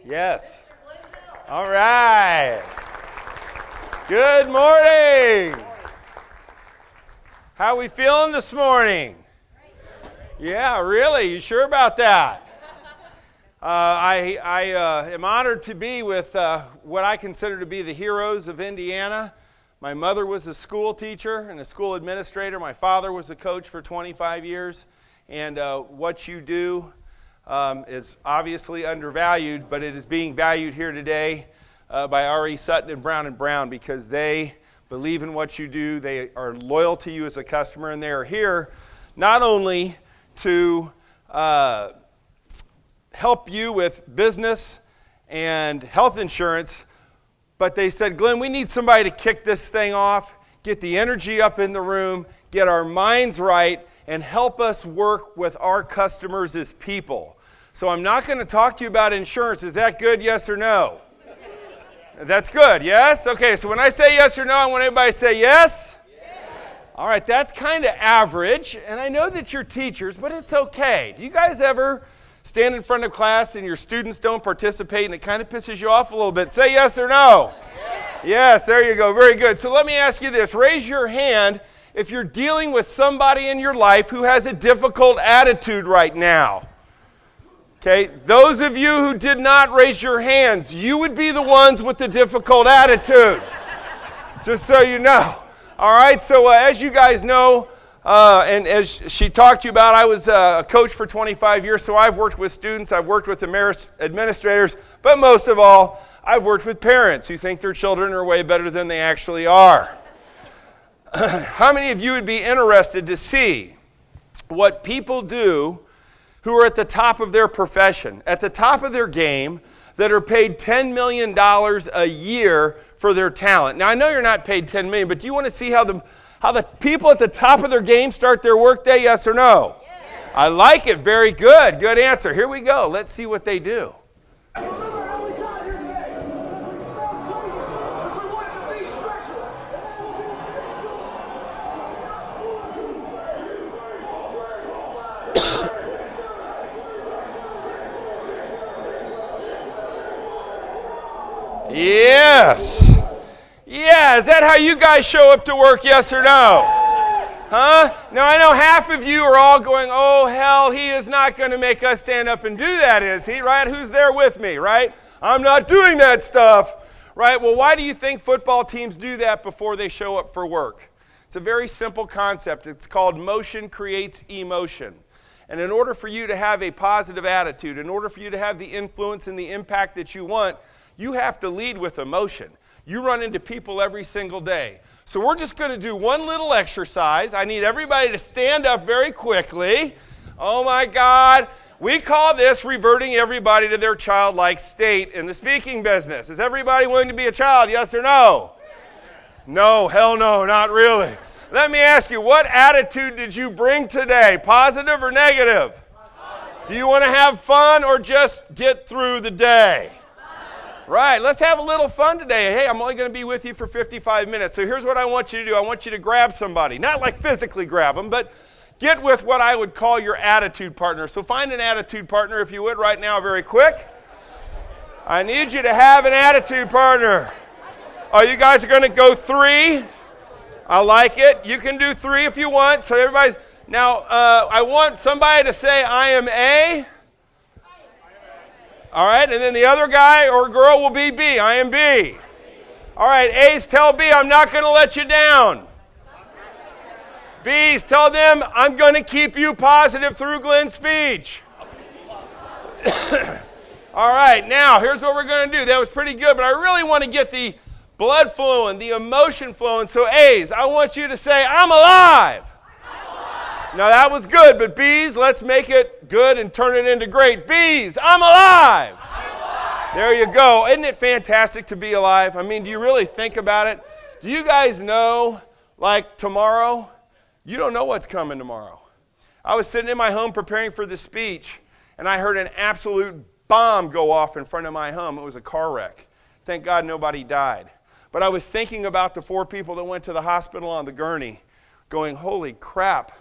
Yes. All right. Good morning. How are we feeling this morning? Yeah, really? You sure about that? I am honored to be with what I consider to be the heroes of Indiana. My mother was a school teacher and a school administrator. My father was a coach for 25 years. And what you do is obviously undervalued, but it is being valued here today by R.E. Sutton and Brown because they believe in what you do. They are loyal to you as a customer, and they are here not only to help you with business and health insurance, but they said, Glenn, we need somebody to kick this thing off, get the energy up in the room, get our minds right, and help us work with our customers as people. So I'm not going to talk to you about insurance. Is that good, yes or no? That's good, yes? Okay, so when I say yes or no, I want everybody to say yes? Yes. All right, that's kind of average, and I know that you're teachers, but it's okay. Do you guys ever stand in front of class and your students don't participate and it kind of pisses you off a little bit? Say yes or no? Yes. Yes, there you go, very good. So let me ask you this. Raise your hand if you're dealing with somebody in your life who has a difficult attitude right now. Okay, those of you who did not raise your hands, you would be the ones with the difficult attitude. Just so you know. All right, so as you guys know, and as she talked to you about, I was a coach for 25 years, so I've worked with students, I've worked with administrators, but most of all, I've worked with parents who think their children are way better than they actually are. How many of you would be interested to see what people do who are at the top of their profession, at the top of their game, that are paid $10 million a year for their talent? Now, I know you're not paid $10 million, but do you want to see how the people at the top of their game start their workday, yes or no? Yes. I like it. Very good. Good answer. Here we go. Let's see what they do. Yes. Yeah, is that how you guys show up to work, yes or no? Huh? Now, I know half of you are all going, oh, hell, he is not going to make us stand up and do that, is he, right? Who's there with me, right? I'm not doing that stuff, right? Well, why do you think football teams do that before they show up for work? It's a very simple concept. It's called motion creates emotion. And in order for you to have a positive attitude, in order for you to have the influence and the impact that you want, you have to lead with emotion. You run into people every single day. So we're just going to do one little exercise. I need everybody to stand up very quickly. Oh my God. We call this reverting everybody to their childlike state in the speaking business. Is everybody willing to be a child, yes or no? No, hell no, not really. Let me ask you, what attitude did you bring today? Positive or negative? Positive. Do you want to have fun or just get through the day? Right, let's have a little fun today. Hey, I'm only going to be with you for 55 minutes. So here's what I want you to do. I want you to grab somebody. Not like physically grab them, but get with what I would call your attitude partner. So find an attitude partner, if you would, right now, very quick. I need you to have an attitude partner. Oh, you guys are going to go 3. I like it. You can do 3 if you want. So everybody's... Now, I want somebody to say, I am A. All right, and then the other guy or girl will be B. I am B. All right, A's tell B, I'm not going to let you down. B's tell them, I'm going to keep you positive through Glenn's speech. All right, now, here's what we're going to do. That was pretty good, but I really want to get the blood flowing, the emotion flowing. So A's, I want you to say, I'm alive. Now that was good, but B's, let's make it good and turn it into great. B's, I'm alive. There you go. Isn't it fantastic to be alive? I mean, do you really think about it? Do you guys know, like tomorrow, you don't know what's coming tomorrow. I was sitting in my home preparing for the speech, and I heard an absolute bomb go off in front of my home. It was a car wreck. Thank God nobody died. But I was thinking about the 4 people that went to the hospital on the gurney, going, holy crap.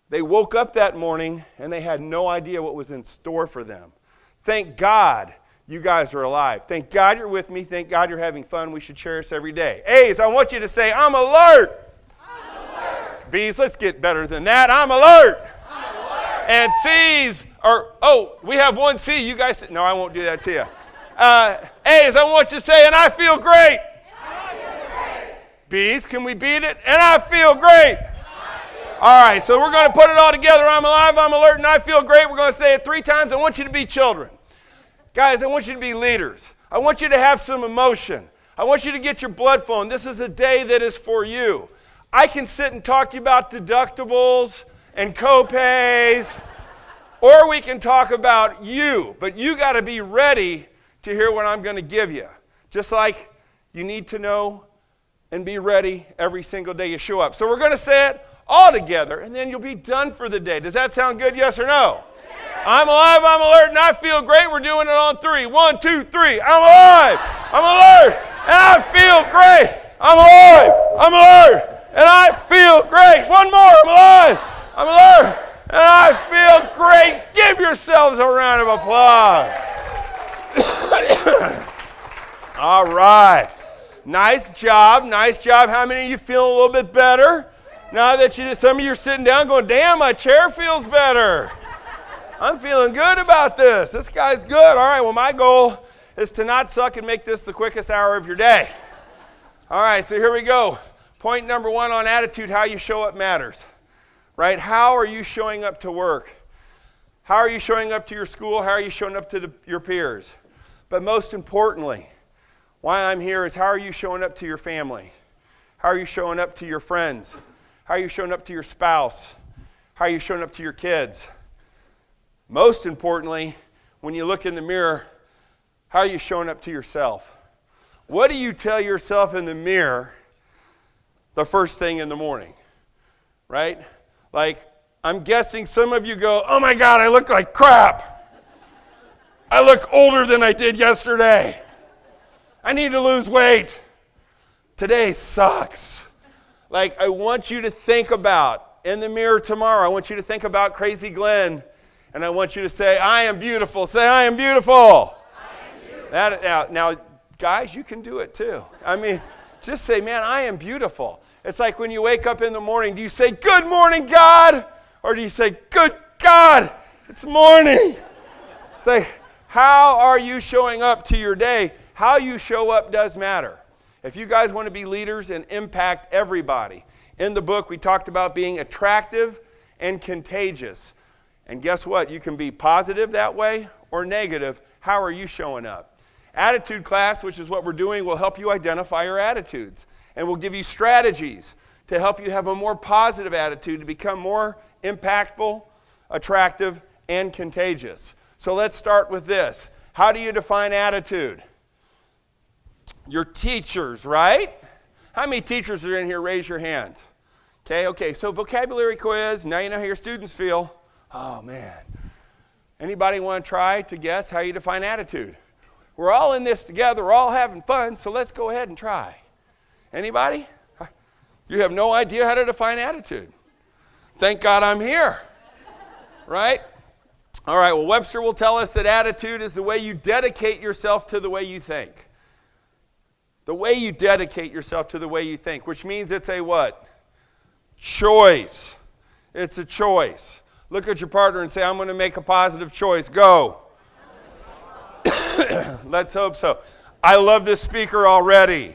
They woke up that morning and they had no idea what was in store for them. Thank God you guys are alive. Thank God you're with me. Thank God you're having fun. We should cherish every day. A's, I want you to say, I'm alert. I'm alert. B's, let's get better than that. I'm alert. I'm alert. And C's are, we have one C. You guys, no, I won't do that to you. A's, I want you to say, and I feel great. B's, can we beat it? And I feel great. All right, so we're going to put it all together. I'm alive, I'm alert, and I feel great. We're going to say it 3 times. I want you to be children. Guys, I want you to be leaders. I want you to have some emotion. I want you to get your blood flowing. This is a day that is for you. I can sit and talk to you about deductibles and co-pays, or we can talk about you. But you got to be ready to hear what I'm going to give you. Just like you need to know and be ready every single day you show up. So we're going to say it all together, and then you'll be done for the day. Does that sound good, yes or no? Yes. I'm alive, I'm alert, and I feel great. We're doing it on 3. 1, 2, 3. I'm alive, I'm alert, and I feel great. I'm alive, I'm alert, and I feel great. One more, I'm alive, I'm alert, and I feel great. Give yourselves a round of applause. All right. Nice job, nice job. How many of you feel a little bit better? Now that some of you are sitting down going, damn, my chair feels better. I'm feeling good about this. This guy's good. All right, well, my goal is to not suck and make this the quickest hour of your day. All right, so here we go. Point number 1 on attitude, how you show up matters. Right? How are you showing up to work? How are you showing up to your school? How are you showing up to your peers? But most importantly, why I'm here is how are you showing up to your family? How are you showing up to your friends? How are you showing up to your spouse? How are you showing up to your kids? Most importantly, when you look in the mirror, how are you showing up to yourself? What do you tell yourself in the mirror the first thing in the morning? Right? Like, I'm guessing some of you go, oh my God, I look like crap. I look older than I did yesterday. I need to lose weight. Today sucks. Like, I want you to think about, in the mirror tomorrow, I want you to think about Crazy Glenn, and I want you to say, I am beautiful. Say, I am beautiful. I am beautiful. Now, guys, you can do it too. I mean, just say, man, I am beautiful. It's like when you wake up in the morning, do you say, good morning, God? Or do you say, good God, it's morning? Say, how are you showing up to your day? How you show up does matter. If you guys want to be leaders and impact everybody, in the book we talked about being attractive and contagious. And guess what? You can be positive that way or negative. How are you showing up? Attitude class, which is what we're doing, will help you identify your attitudes. And we'll give you strategies to help you have a more positive attitude to become more impactful, attractive, and contagious. So let's start with this. How do you define attitude? Your teachers, right? How many teachers are in here? Raise your hand. Okay, so vocabulary quiz. Now you know how your students feel. Oh, man. Anybody want to try to guess how you define attitude? We're all in this together. We're all having fun, so let's go ahead and try. Anybody? You have no idea how to define attitude. Thank God I'm here. Right? All right, well, Webster will tell us that attitude is the way you dedicate yourself to the way you think. The way you dedicate yourself to the way you think, which means it's a what? Choice. It's a choice. Look at your partner and say, I'm going to make a positive choice. Go. Let's hope so. I love this speaker already.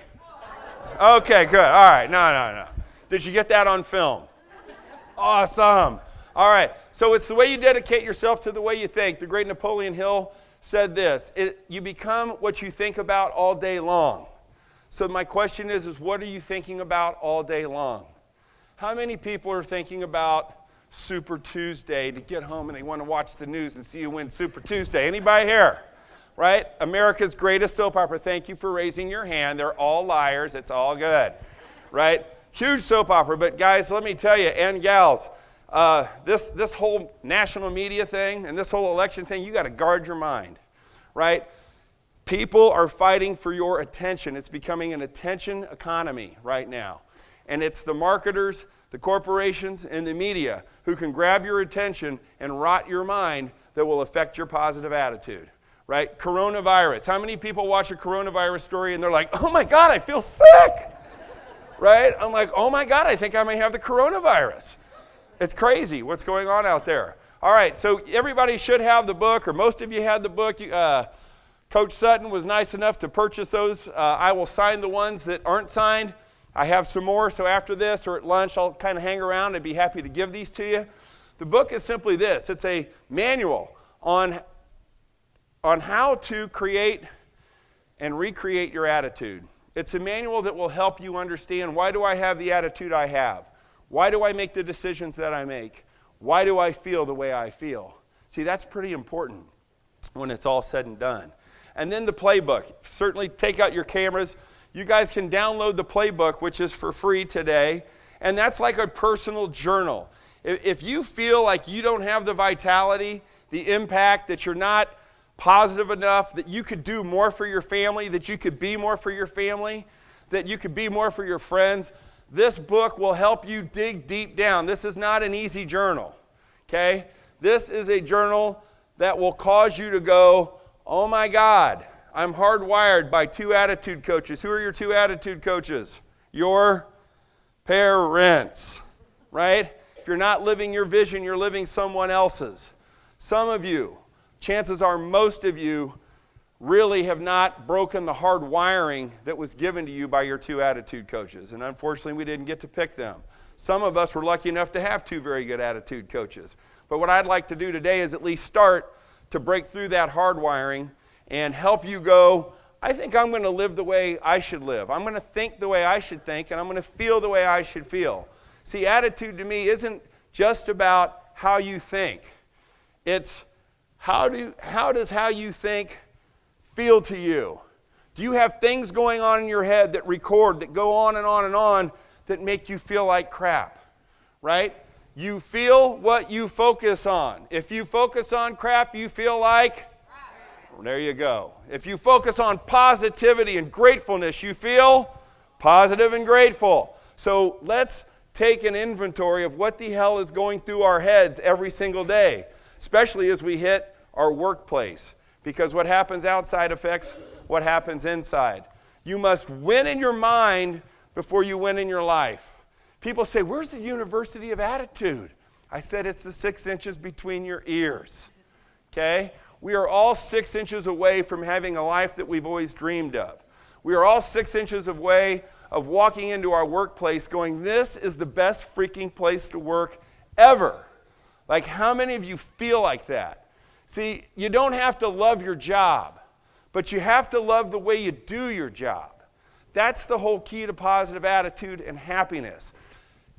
Okay, good. All right. No. Did you get that on film? Awesome. All right. So it's the way you dedicate yourself to the way you think. The great Napoleon Hill said this. You become what you think about all day long. So my question is what are you thinking about all day long? How many people are thinking about Super Tuesday to get home and they want to watch the news and see you win Super Tuesday? Anybody here? Right? America's greatest soap opera. Thank you for raising your hand. They're all liars. It's all good. Right? Huge soap opera. But guys, let me tell you, and gals, this whole national media thing and this whole election thing, you got to guard your mind. Right? People are fighting for your attention. It's becoming an attention economy right now. And it's the marketers, the corporations, and the media who can grab your attention and rot your mind that will affect your positive attitude. right? Coronavirus. How many people watch a coronavirus story and they're like, oh my God, I feel sick, right? I'm like, oh my God, I think I may have the coronavirus. It's crazy what's going on out there. All right, so everybody should have the book, or most of you had the book. Coach Sutton was nice enough to purchase those. I will sign the ones that aren't signed. I have some more, so after this or at lunch, I'll kind of hang around and be happy to give these to you. The book is simply this. It's a manual on how to create and recreate your attitude. It's a manual that will help you understand, why do I have the attitude I have? Why do I make the decisions that I make? Why do I feel the way I feel? See, that's pretty important when it's all said and done. And then the playbook. Certainly take out your cameras. You guys can download the playbook, which is for free today. And that's like a personal journal. If you feel like you don't have the vitality, the impact, that you're not positive enough, that you could do more for your family, that you could be more for your family, that you could be more for your friends, this book will help you dig deep down. This is not an easy journal, okay? This is a journal that will cause you to go, oh my God, I'm hardwired by 2 attitude coaches. Who are your 2 attitude coaches? Your parents, right? If you're not living your vision, you're living someone else's. Some of you, chances are most of you, really have not broken the hard wiring that was given to you by your 2 attitude coaches. And unfortunately, we didn't get to pick them. Some of us were lucky enough to have 2 very good attitude coaches. But what I'd like to do today is at least start to break through that hard wiring and help you go, I think I'm going to live the way I should live. I'm going to think the way I should think, and I'm going to feel the way I should feel. See, attitude to me isn't just about how you think. It's how does how you think feel to you? Do you have things going on in your head that record, that go on and on and on, that make you feel like crap, right? You feel what you focus on. If you focus on crap, you feel like crap. Well, there you go. If you focus on positivity and gratefulness, you feel positive and grateful. So let's take an inventory of what the hell is going through our heads every single day, especially as we hit our workplace. Because what happens outside affects what happens inside. You must win in your mind before you win in your life. People say, where's the University of Attitude? I said, it's the 6 inches between your ears. Okay? We are all 6 inches away from having a life that we've always dreamed of. We are all 6 inches away of walking into our workplace going, this is the best freaking place to work ever. Like, how many of you feel like that? See, you don't have to love your job, but you have to love the way you do your job. That's the whole key to positive attitude and happiness.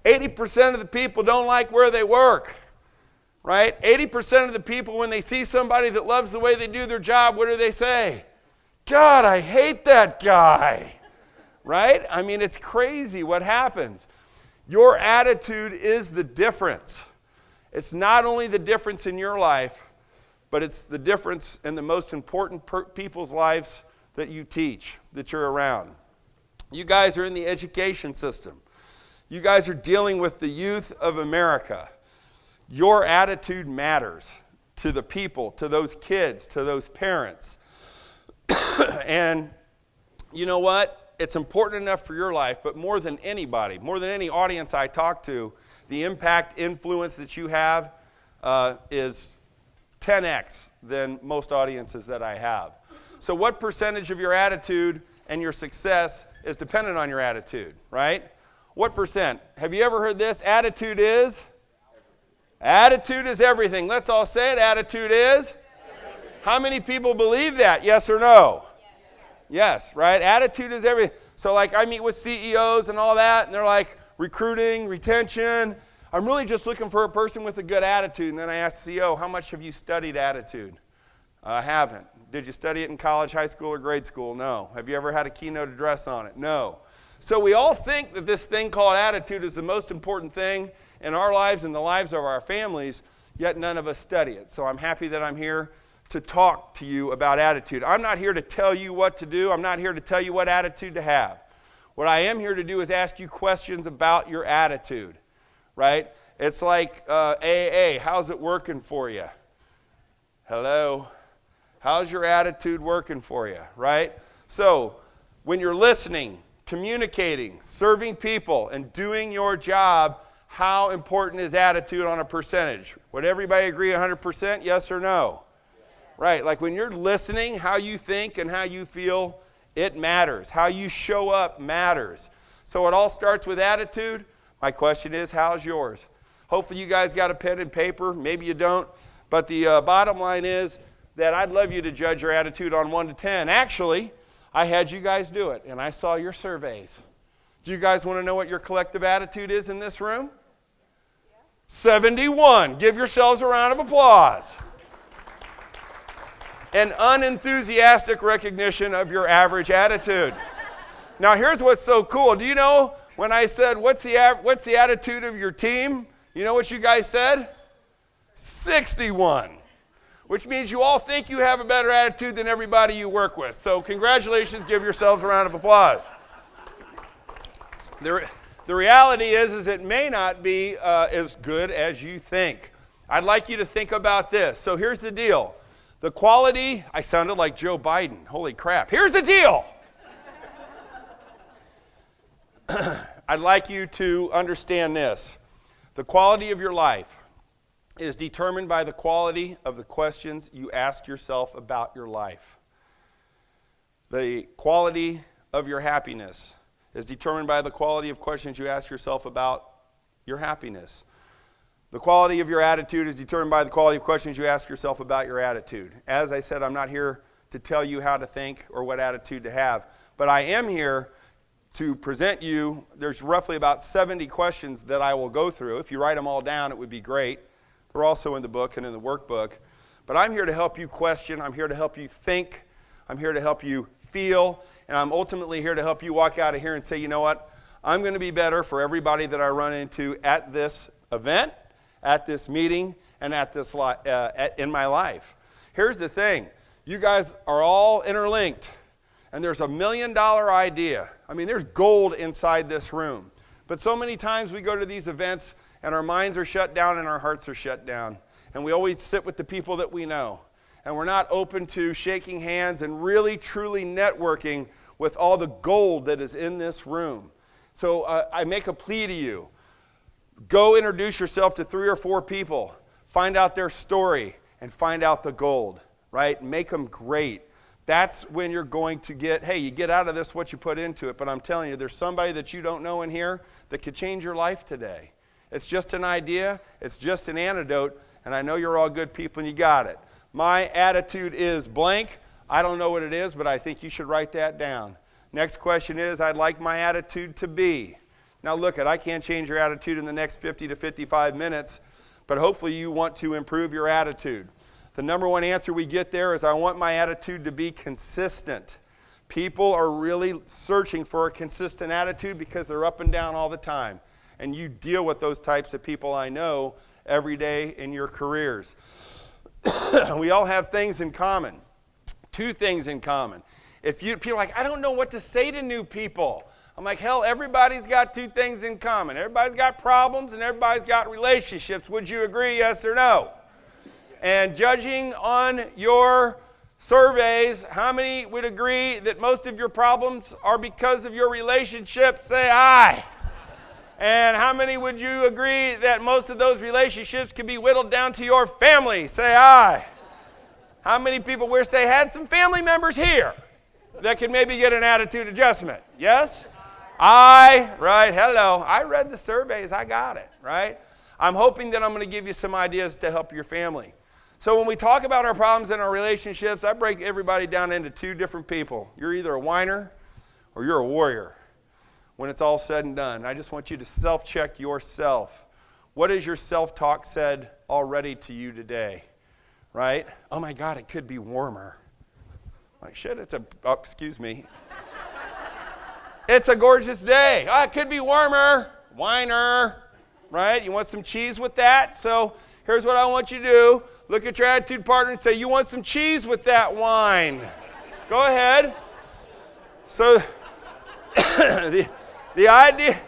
80% of the people don't like where they work, right? 80% of the people, when they see somebody that loves the way they do their job, what do they say? God, I hate that guy, right? I mean, it's crazy what happens. Your attitude is the difference. It's not only the difference in your life, but it's the difference in the most important people's lives that you teach, that you're around. You guys are in the education system. You guys are dealing with the youth of America. Your attitude matters to the people, to those kids, to those parents. And you know what? It's important enough for your life, but more than anybody, more than any audience I talk to, the impact, influence that you have is 10x than most audiences that I have. So what percentage of your attitude and your success is dependent on your attitude, right? What percent? Have you ever heard this? Attitude is? Attitude is everything. Let's all say it. Attitude is? Everything. How many people believe that? Yes or no? Yes, right? Attitude is everything. So like I meet with CEOs and all that, and they're like, recruiting, retention. I'm really just looking for a person with a good attitude. And then I ask the CEO, how much have you studied attitude? I haven't. Did you study it in college, high school, or grade school? No. Have you ever had a keynote address on it? No. So we all think that this thing called attitude is the most important thing in our lives and the lives of our families, yet none of us study it. So I'm happy that I'm here to talk to you about attitude. I'm not here to tell you what to do. I'm not here to tell you what attitude to have. What I am here to do is ask you questions about your attitude. Right? It's like AA. How's it working for you? Hello? How's your attitude working for you, right? So when you're listening, communicating, serving people, and doing your job, how important is attitude on a percentage? Would everybody agree 100%, yes or no? Right, like when you're listening, how you think and how you feel, it matters. How you show up matters. So it all starts with attitude. My question is, how's yours? Hopefully you guys got a pen and paper. Maybe you don't. But the bottom line is that I'd love you to judge your attitude on 1 to 10. Actually, I had you guys do it, and I saw your surveys. Do you guys want to know what your collective attitude is in this room? 71. Give yourselves a round of applause. An unenthusiastic recognition of your average attitude. Now, here's what's so cool. Do you know when I said, what's the attitude of your team? You know what you guys said? 61. Which means you all think you have a better attitude than everybody you work with. So congratulations, give yourselves a round of applause. The reality is it may not be as good as you think. I'd like you to think about this. So here's the deal. The quality, I sounded like Joe Biden. Holy crap. Here's the deal. I'd like you to understand this. The quality of your life is determined by the quality of the questions you ask yourself about your life. The quality of your happiness is determined by the quality of questions you ask yourself about your happiness. The quality of your attitude is determined by the quality of questions you ask yourself about your attitude. As I said, I'm not here to tell you how to think or what attitude to have, but I am here to present you. There's roughly about 70 questions that I will go through. If you write them all down, it would be great. They're also in the book and in the workbook. But I'm here to help you question. I'm here to help you think. I'm here to help you feel. And I'm ultimately here to help you walk out of here and say, you know what? I'm going to be better for everybody that I run into at this event, at this meeting, and at this in my life. Here's the thing. You guys are all interlinked. And there's $1 million idea. I mean, there's gold inside this room. But so many times we go to these events and our minds are shut down and our hearts are shut down. And we always sit with the people that we know. And we're not open to shaking hands and really, truly networking with all the gold that is in this room. So I make a plea to you. Go introduce yourself to 3 or 4 people. Find out their story and find out the gold, right? Make them great. That's when you're going to get, hey, you get out of this what you put into it. But I'm telling you, there's somebody that you don't know in here that could change your life today. It's just an idea. It's just an antidote. And I know you're all good people and you got it. My attitude is blank. I don't know what it is, but I think you should write that down. Next question is, I'd like my attitude to be. Now look, I can't change your attitude in the next 50 to 55 minutes, but hopefully you want to improve your attitude. The number one answer we get there is I want my attitude to be consistent. People are really searching for a consistent attitude because they're up and down all the time. And you deal with those types of people, I know, every day in your careers. We all have things in common. 2 things in common. People are like, I don't know what to say to new people. I'm like, hell, everybody's got 2 things in common. Everybody's got problems and everybody's got relationships. Would you agree, yes or no? And judging on your surveys, how many would agree that most of your problems are because of your relationship? Say aye. And how many would you agree that most of those relationships can be whittled down to your family? Say aye. How many people wish they had some family members here that could maybe get an attitude adjustment? Yes? Aye. Right. Hello. I read the surveys. I got it. Right? I'm hoping that I'm going to give you some ideas to help your family. So when we talk about our problems in our relationships, I break everybody down into 2 different people. You're either a whiner or you're a warrior when it's all said and done. I just want you to self-check yourself. What has your self-talk said already to you today? Right? Oh my God, it could be warmer. Like shit, excuse me. It's a gorgeous day. Oh, it could be warmer. Whiner. Right? You want some cheese with that? So here's what I want you to do. Look at your attitude partner and say, you want some cheese with that wine? Go ahead. So the idea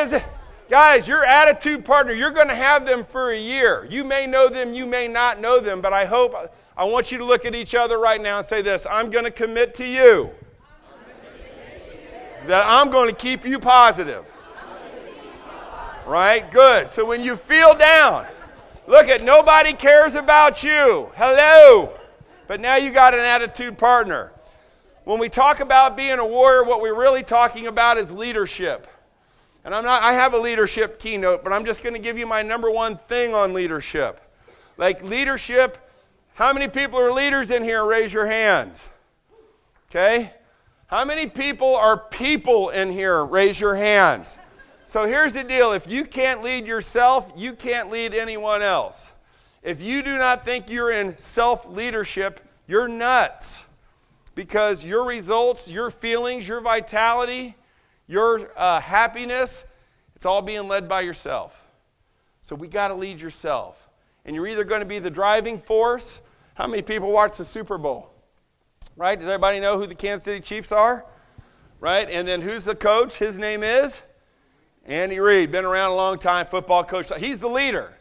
is, guys, your attitude partner, you're going to have them for a year. You may know them, you may not know them, but I hope I want you to look at each other right now and say this: I'm going to commit to you that I'm going to keep you positive. Right? Good. So when you feel down, look at nobody cares about you. Hello. But now you got an attitude partner. When we talk about being a warrior, what we're really talking about is leadership. And I have a leadership keynote, but I'm just going to give you my number one thing on leadership. Like leadership, how many people are leaders in here? Raise your hands. Okay? How many people are people in here? Raise your hands. So here's the deal. If you can't lead yourself, you can't lead anyone else. If you do not think you're in self-leadership, you're nuts. Because your results, your feelings, your vitality, your happiness, it's all being led by yourself. So we got to lead yourself. And you're either going to be the driving force. How many people watch the Super Bowl? Right? Does everybody know who the Kansas City Chiefs are? Right? And then who's the coach? His name is Andy Reid. Been around a long time, football coach. He's the leader.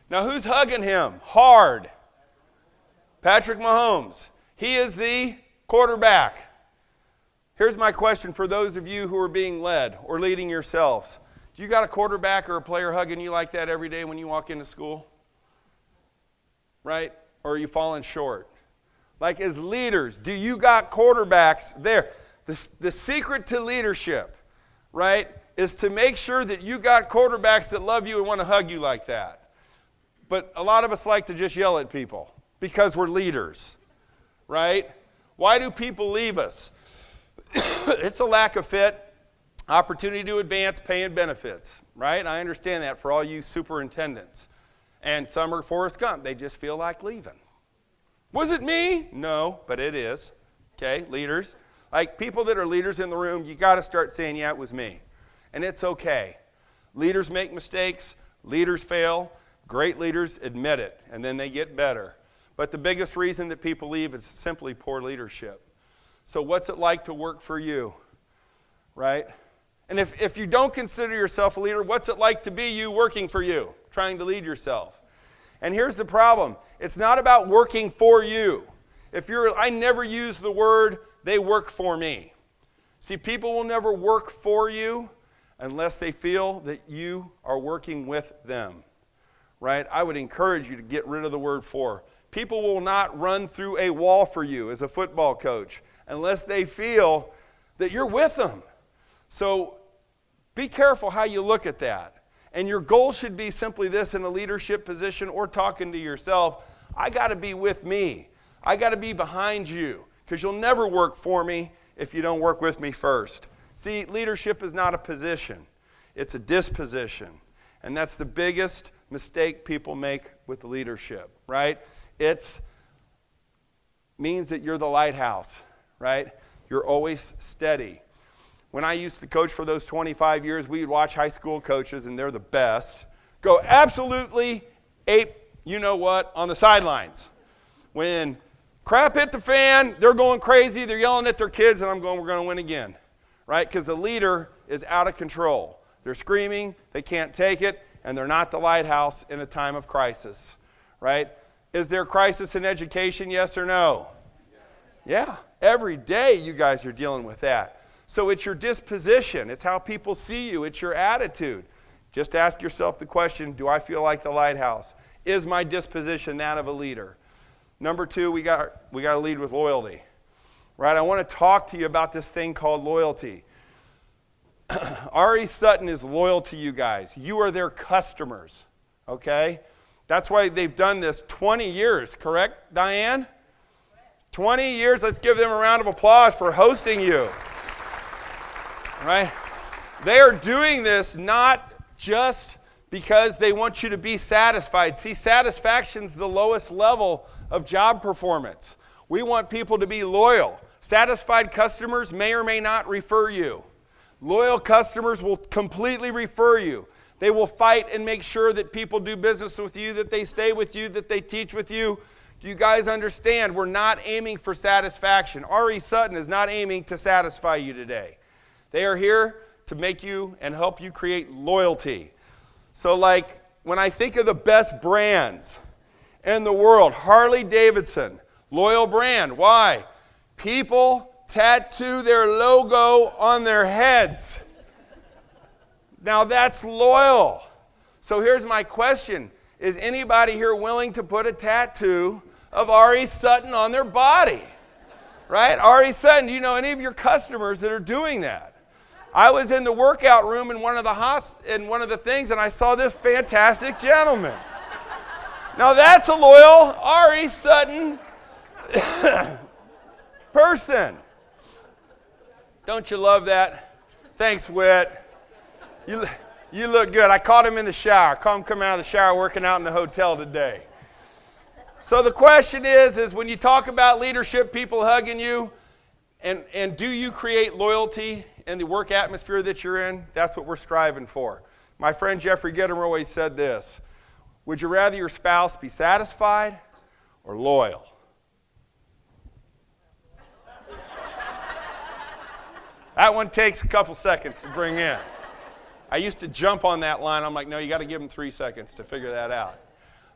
Now who's hugging him hard? Patrick Mahomes. He is the quarterback. Here's my question for those of you who are being led or leading yourselves. Do you got a quarterback or a player hugging you like that every day when you walk into school? Right? Or are you falling short? Like as leaders, do you got quarterbacks there? The secret to leadership, right, is to make sure that you got quarterbacks that love you and want to hug you like that. But a lot of us like to just yell at people because we're leaders, right? Why do people leave us? It's a lack of fit, opportunity to advance, pay and benefits, right? I understand that for all you superintendents. And some are Forrest Gump. They just feel like leaving. Was it me? No, but it is. Okay, leaders. Like people that are leaders in the room, you got to start saying, yeah, it was me. And it's okay. Leaders make mistakes. Leaders fail. Great leaders admit it, and then they get better. But the biggest reason that people leave is simply poor leadership. So what's it like to work for you, right? And if you don't consider yourself a leader, what's it like to be you working for you, trying to lead yourself? And here's the problem. It's not about working for you. I never use the word, they work for me. See, people will never work for you unless they feel that you are working with them, right? I would encourage you to get rid of the word for. People will not run through a wall for you as a football coach unless they feel that you're with them. So be careful how you look at that. And your goal should be simply this in a leadership position or talking to yourself. I got to be with me. I got to be behind you because you'll never work for me if you don't work with me first. See, leadership is not a position. It's a disposition. And that's the biggest mistake people make with leadership, right? It means that you're the lighthouse, right? You're always steady. When I used to coach for those 25 years, we would watch high school coaches, and they're the best, go absolutely ape, you know what, on the sidelines. When crap hit the fan, they're going crazy, they're yelling at their kids, and I'm going, we're going to win again, right? Because the leader is out of control. They're screaming, they can't take it, and they're not the lighthouse in a time of crisis, right? Is there crisis in education, yes or no? Yeah, every day you guys are dealing with that. So it's your disposition. It's how people see you. It's your attitude. Just ask yourself the question, do I feel like the lighthouse? Is my disposition that of a leader? Number two, we got to lead with loyalty. Right? I want to talk to you about this thing called loyalty. R.E. Sutton is loyal to you guys. You are their customers. Okay? That's why they've done this 20 years, correct, Diane? 20 years. Let's give them a round of applause for hosting you. Right? They are doing this not just because they want you to be satisfied. See, satisfaction's the lowest level of job performance. We want people to be loyal. Satisfied customers may or may not refer you. Loyal customers will completely refer you. They will fight and make sure that people do business with you, that they stay with you, that they teach with you. Do you guys understand? We're not aiming for satisfaction. R.E. Sutton is not aiming to satisfy you today. They are here to make you and help you create loyalty. So like when I think of the best brands, in the world. Harley Davidson, loyal brand. Why? People tattoo their logo on their heads. Now that's loyal. So here's my question. Is anybody here willing to put a tattoo of R.E. Sutton on their body? Right? R.E. Sutton, do you know any of your customers that are doing that? I was in the workout room in one of the things, and I saw this fantastic gentleman. Now that's a loyal R.E. Sutton person. Don't you love that? Thanks, Whit. You look good. I caught him in the shower. I caught him coming out of the shower working out in the hotel today. So the question is when you talk about leadership, people hugging you, and do you create loyalty in the work atmosphere that you're in? That's what we're striving for. My friend Jeffrey Gitter always said this: would you rather your spouse be satisfied or loyal? That one takes a couple seconds to bring in. I used to jump on that line. I'm like, no, you got to give them 3 seconds to figure that out.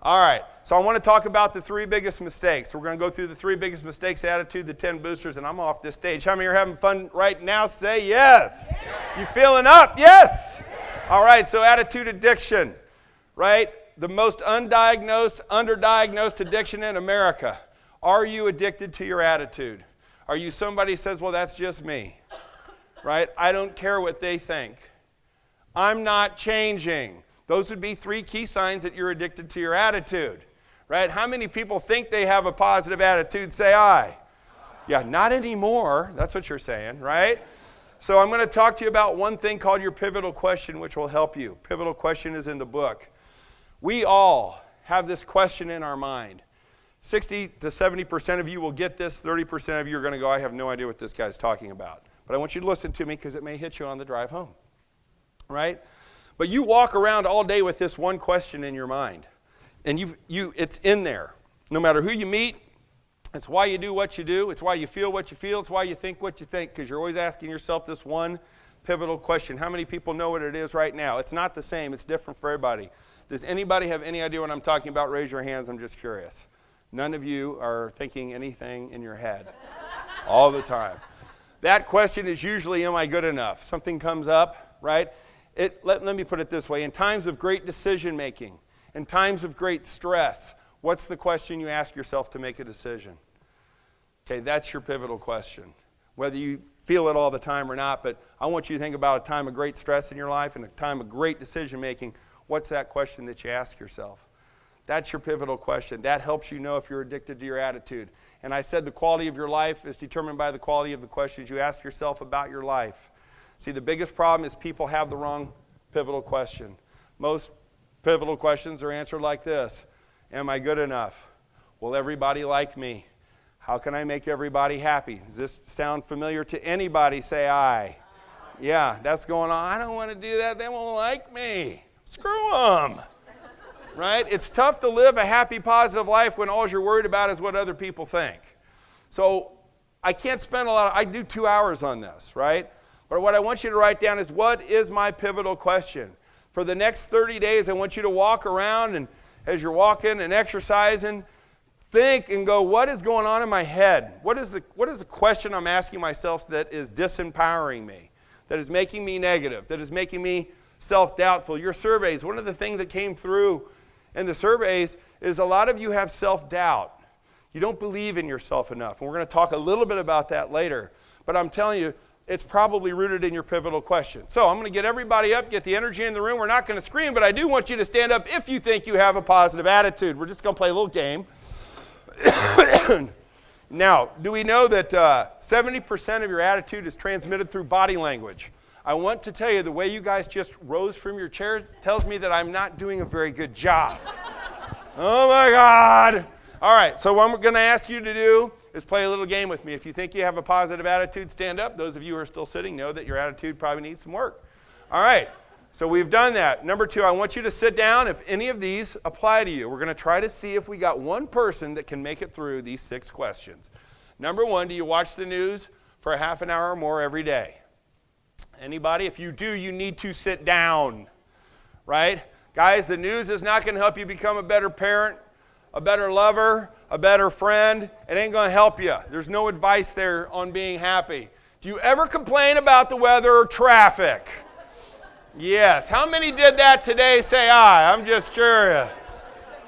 All right, so I want to talk about the 3 biggest mistakes. So we're going to go through the 3 biggest mistakes, attitude, the 10 boosters, and I'm off this stage. How many are having fun right now? Say yes. Yes. You feeling up? Yes. Yes. All right, so attitude addiction, right? The most undiagnosed, underdiagnosed addiction in America. Are you addicted to your attitude? Are you somebody who says, well, that's just me, right? I don't care what they think. I'm not changing. Those would be 3 key signs that you're addicted to your attitude, right? How many people think they have a positive attitude? Say aye. Yeah, not anymore. That's what you're saying, right? So I'm going to talk to you about one thing called your pivotal question, which will help you. Pivotal question is in the book. We all have this question in our mind. 60 to 70% of you will get this. 30% of you are going to go, I have no idea what this guy's talking about. But I want you to listen to me because it may hit you on the drive home. Right? But you walk around all day with this one question in your mind. And it's in there. No matter who you meet, it's why you do what you do. It's why you feel what you feel. It's why you think what you think, because you're always asking yourself this one pivotal question. How many people know what it is right now? It's not the same. It's different for everybody. Does anybody have any idea what I'm talking about? Raise your hands. I'm just curious. None of you are thinking anything in your head all the time. That question is usually, am I good enough? Something comes up, right? Let me put it this way. In times of great decision making, in times of great stress, what's the question you ask yourself to make a decision? Okay, that's your pivotal question. Whether you feel it all the time or not, but I want you to think about a time of great stress in your life and a time of great decision making. What's that question that you ask yourself? That's your pivotal question. That helps you know if you're addicted to your attitude. And I said the quality of your life is determined by the quality of the questions you ask yourself about your life. See, the biggest problem is people have the wrong pivotal question. Most pivotal questions are answered like this. Am I good enough? Will everybody like me? How can I make everybody happy? Does this sound familiar to anybody? Say aye. Yeah, that's going on. I don't want to do that. They won't like me. Screw them. Right? It's tough to live a happy, positive life when all you're worried about is what other people think. So I can't spend I do 2 hours on this, right? But what I want you to write down is, what is my pivotal question? For the next 30 days, I want you to walk around, and as you're walking and exercising, think and go, what is going on in my head? What is the question I'm asking myself that is disempowering me, that is making me negative, that is making me self-doubtful? Your surveys, one of the things that came through in the surveys is a lot of you have self-doubt. You don't believe in yourself enough. And we're going to talk a little bit about that later. But I'm telling you, it's probably rooted in your pivotal question. So I'm going to get everybody up, get the energy in the room. We're not going to scream, but I do want you to stand up if you think you have a positive attitude. We're just going to play a little game. Now, do we know that 70% of your attitude is transmitted through body language? I want to tell you, the way you guys just rose from your chair tells me that I'm not doing a very good job. Oh my God. All right, so what I'm going to ask you to do is play a little game with me. If you think you have a positive attitude, stand up. Those of you who are still sitting know that your attitude probably needs some work. All right, so we've done that. Number 2, I want you to sit down if any of these apply to you. We're going to try to see if we got one person that can make it through these 6 questions. Number 1, do you watch the news for a half an hour or more every day? Anybody? If you do, you need to sit down, right? Guys, the news is not going to help you become a better parent, a better lover, a better friend. It ain't going to help you. There's no advice there on being happy. Do you ever complain about the weather or traffic? Yes. How many did that today? Say aye. I'm just curious.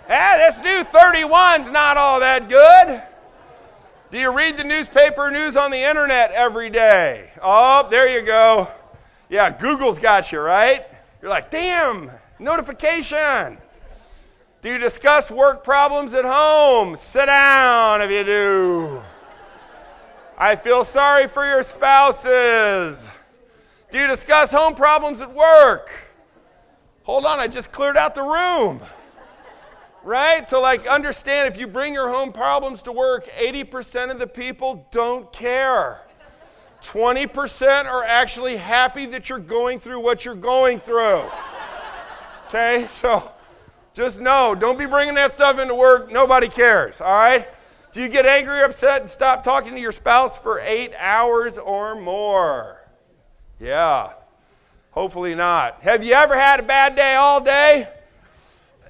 This new 31's not all that good. Do you read the newspaper news on the internet every day? Oh, there you go. Yeah, Google's got you, right? You're like, damn, notification. Do you discuss work problems at home? Sit down if you do. I feel sorry for your spouses. Do you discuss home problems at work? Hold on, I just cleared out the room. Right? So understand, if you bring your home problems to work, 80% of the people don't care. 20% are actually happy that you're going through what you're going through. Okay? So just know, don't be bringing that stuff into work. Nobody cares. All right? Do you get angry or upset and stop talking to your spouse for 8 hours or more? Yeah. Hopefully not. Have you ever had a bad day all day?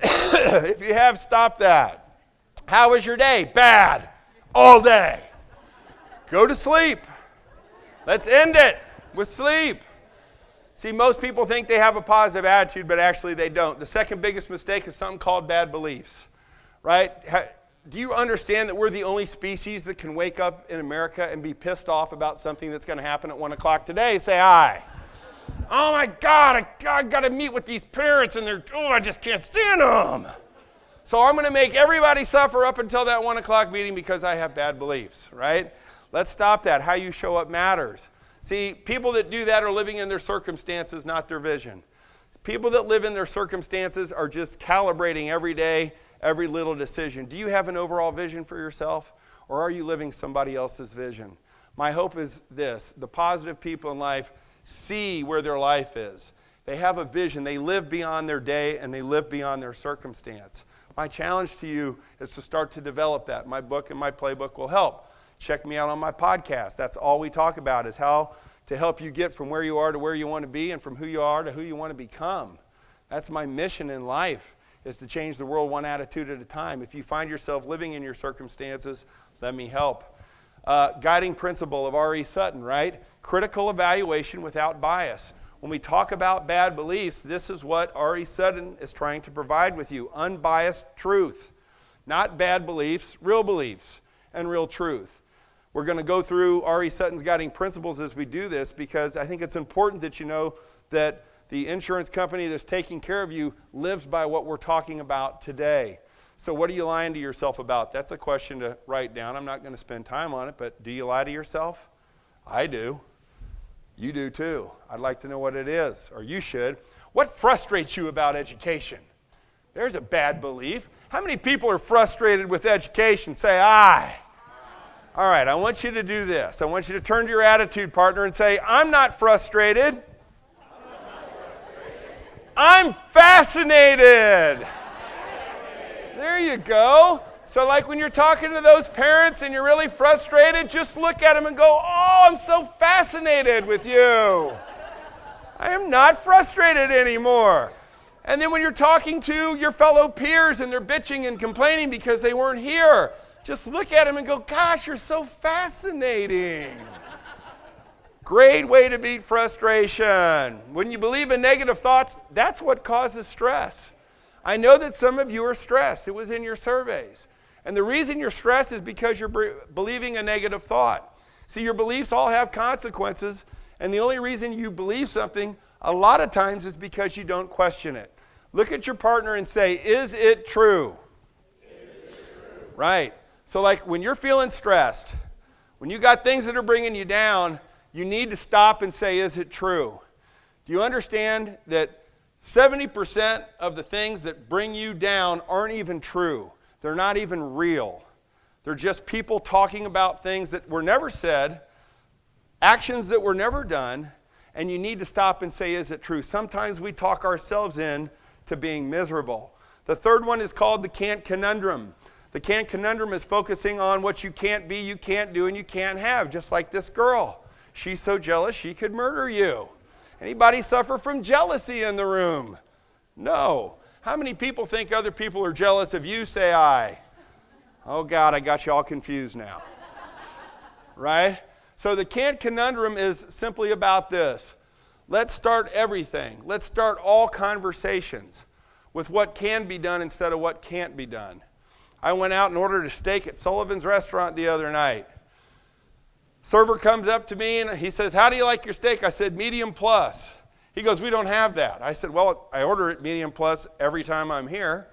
If you have, stop that. How was your day? Bad. All day. Go to sleep. Let's end it with sleep. See, most people think they have a positive attitude, but actually they don't. The second biggest mistake is something called bad beliefs, right? Do you understand that we're the only species that can wake up in America and be pissed off about something that's going to happen at 1 o'clock today? Say aye. Oh my God, I got to meet with these parents and I just can't stand them. So I'm going to make everybody suffer up until that 1 o'clock meeting because I have bad beliefs, right? Let's stop that. How you show up matters. See, people that do that are living in their circumstances, not their vision. People that live in their circumstances are just calibrating every day, every little decision. Do you have an overall vision for yourself, or are you living somebody else's vision? My hope is this: the positive people in life see where their life is. They have a vision. They live beyond their day, and they live beyond their circumstance. My challenge to you is to start to develop that. My book and my playbook will help. Check me out on my podcast. That's all we talk about, is how to help you get from where you are to where you want to be, and from who you are to who you want to become. That's my mission in life, is to change the world one attitude at a time. If you find yourself living in your circumstances, let me help. Guiding principle of R.E. Sutton, right? Critical evaluation without bias. When we talk about bad beliefs, this is what R.E. Sutton is trying to provide with you: unbiased truth. Not bad beliefs, and real truth. We're going to go through R.E. Sutton's guiding principles as we do this, because I think it's important that you know that the insurance company that's taking care of you lives by what we're talking about today. So what are you lying to yourself about? That's a question to write down. I'm not going to spend time on it, but do you lie to yourself? I do. You do too. I'd like to know what it is, or you should. What frustrates you about education? There's a bad belief. How many people are frustrated with education? Say aye. All right, I want you to do this. I want you to turn to your attitude partner and say, I'm not frustrated. I'm fascinated. There you go. So when you're talking to those parents and you're really frustrated, just look at them and go, oh, I'm so fascinated with you. I am not frustrated anymore. And then when you're talking to your fellow peers and they're bitching and complaining because they weren't here, just look at them and go, gosh, you're so fascinating. Great way to beat frustration. When you believe in negative thoughts, that's what causes stress. I know that some of you are stressed. It was in your surveys. And the reason you're stressed is because you're believing a negative thought. See, your beliefs all have consequences, and the only reason you believe something a lot of times is because you don't question it. Look at your partner and say, is it true? Is it true? Right. So when you're feeling stressed, when you got things that are bringing you down, you need to stop and say, is it true? Do you understand that 70% of the things that bring you down aren't even true? They're not even real. They're just people talking about things that were never said, actions that were never done, and you need to stop and say, is it true? Sometimes we talk ourselves in to being miserable. The third one is called the can't conundrum. The can't conundrum is focusing on what you can't be, you can't do, and you can't have, just like this girl. She's so jealous she could murder you. Anybody suffer from jealousy in the room? No. How many people think other people are jealous of you? Say aye. Oh, God, I got you all confused now. Right? So the can't conundrum is simply about this. Let's start everything. Let's start all conversations with what can be done instead of what can't be done. I went out and ordered a steak at Sullivan's Restaurant the other night. Server comes up to me and he says, how do you like your steak? I said, medium plus. He goes, we don't have that. I said, well, I order it medium plus every time I'm here.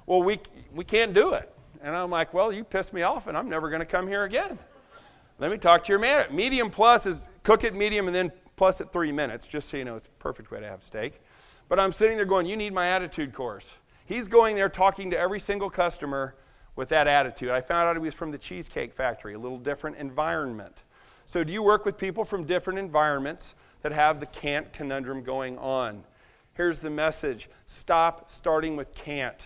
Well, we can't do it. And I'm like, well, you pissed me off and I'm never going to come here again. Let me talk to your manager. Medium plus is cook it medium and then plus it 3 minutes, just so you know it's a perfect way to have steak. But I'm sitting there going, you need my attitude course. He's going there talking to every single customer with that attitude. I found out he was from the Cheesecake Factory, a little different environment. So do you work with people from different environments that have the can't conundrum going on? Here's the message. Stop starting with can't.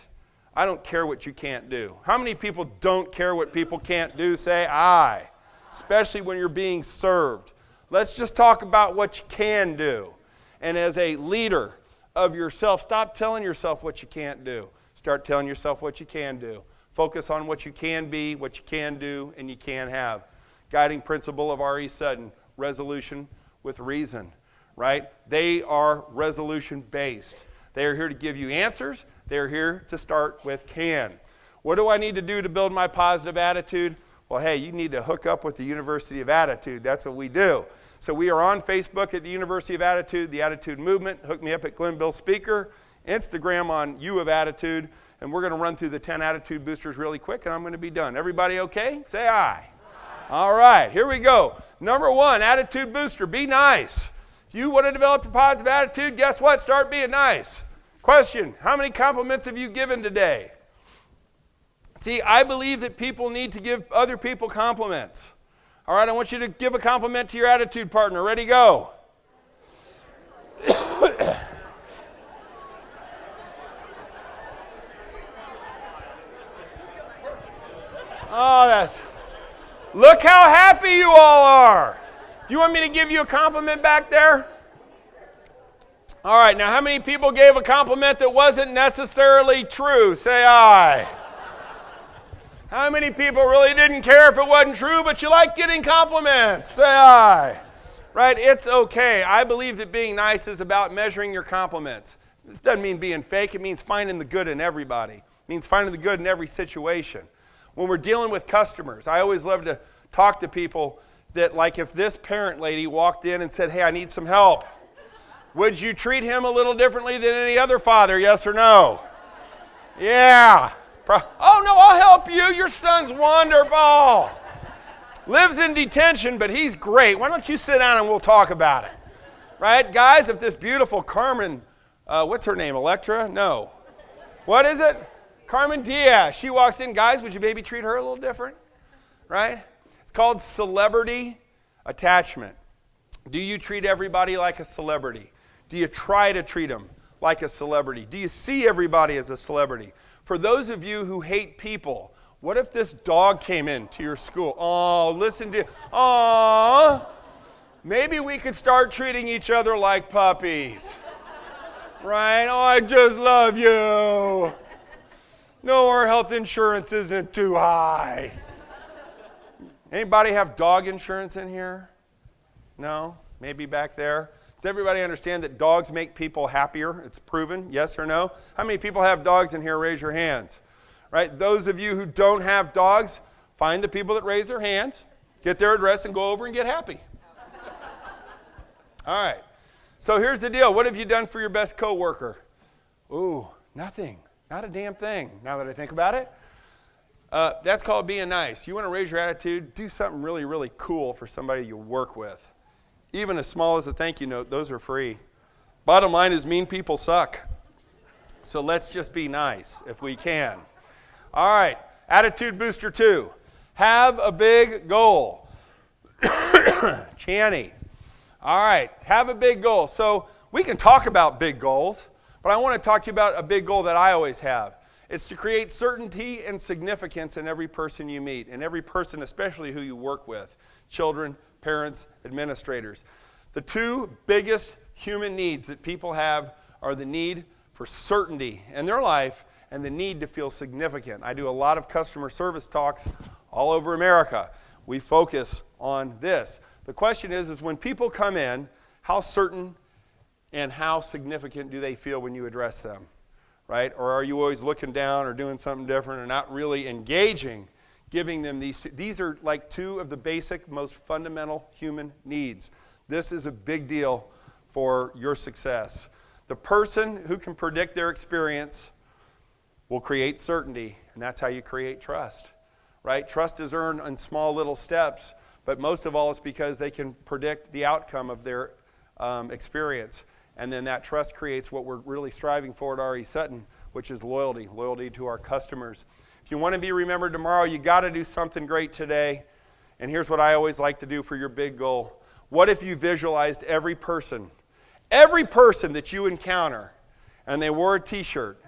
I don't care what you can't do. How many people don't care what people can't do? Say I. Especially when you're being served. Let's just talk about what you can do. And as a leader of yourself, stop telling yourself what you can't do. Start telling yourself what you can do. Focus on what you can be, what you can do, and you can have. Guiding principle of R.E. Sutton, resolution with reason, right? They are resolution based. They are here to give you answers. They are here to start with can. What do I need to do to build my positive attitude? Well, hey, you need to hook up with the University of Attitude. That's what we do. So we are on Facebook at the University of Attitude, the Attitude Movement. Hook me up at Glenn Bill Speaker. Instagram on U of Attitude. And we're going to run through the 10 attitude boosters really quick, and I'm going to be done. Everybody okay? Say aye. All right, here we go. Number 1, attitude booster, be nice. If you want to develop a positive attitude, guess what? Start being nice. Question, how many compliments have you given today? See, I believe that people need to give other people compliments. All right, I want you to give a compliment to your attitude partner. Ready, go. Oh, that's... Look how happy you all are. Do you want me to give you a compliment back there? All right, now how many people gave a compliment that wasn't necessarily true? Say aye. How many people really didn't care if it wasn't true, but you like getting compliments? Say aye. Right, it's okay. I believe that being nice is about measuring your compliments. This doesn't mean being fake. It means finding the good in everybody. It means finding the good in every situation. When we're dealing with customers, I always love to talk to people that, like, if this parent lady walked in and said, hey, I need some help, would you treat him a little differently than any other father, yes or no? Yeah. Oh, no, I'll help you. Your son's wonderful. Lives in detention, but he's great. Why don't you sit down and we'll talk about it? Right? Guys, if this beautiful Carmen, what's her name, Electra? No. What is it? Carmen Diaz. She walks in. Guys, would you maybe treat her a little different? Right? It's called celebrity attachment. Do you treat everybody like a celebrity? Do you try to treat them like a celebrity? Do you see everybody as a celebrity? For those of you who hate people, what if this dog came into your school? Oh, listen to, oh, maybe we could start treating each other like puppies. Right? Oh, I just love you. No, our health insurance isn't too high. Anybody have dog insurance in here? No? Maybe back there? Does everybody understand that dogs make people happier? It's proven, yes or no? How many people have dogs in here? Raise your hands. Right? Those of you who don't have dogs, find the people that raise their hands, get their address, and go over and get happy. All right. So here's the deal. What have you done for your best coworker? Ooh, nothing. Not a damn thing, now that I think about it. That's called being nice. You want to raise your attitude? Do something really, really cool for somebody you work with. Even as small as a thank you note, those are free. Bottom line is mean people suck. So let's just be nice if we can. All right, attitude booster 2. Have a big goal. Channy. All right, have a big goal. So we can talk about big goals, but I want to talk to you about a big goal that I always have. It's to create certainty and significance in every person you meet, and every person especially who you work with. Children, parents, administrators. The 2 biggest human needs that people have are the need for certainty in their life and the need to feel significant. I do a lot of customer service talks all over America. We focus on this. The question is when people come in, how certain and how significant do they feel when you address them, right? Or are you always looking down or doing something different or not really engaging, giving them these are like two of the basic, most fundamental human needs. This is a big deal for your success. The person who can predict their experience will create certainty, and that's how you create trust, right? Trust is earned in small little steps, but most of all it's because they can predict the outcome of their experience. And then that trust creates what we're really striving for at R.E. Sutton, which is loyalty to our customers. If you want to be remembered tomorrow, you got to do something great today. And here's what I always like to do for your big goal. What if you visualized every person that you encounter, and they wore a t-shirt?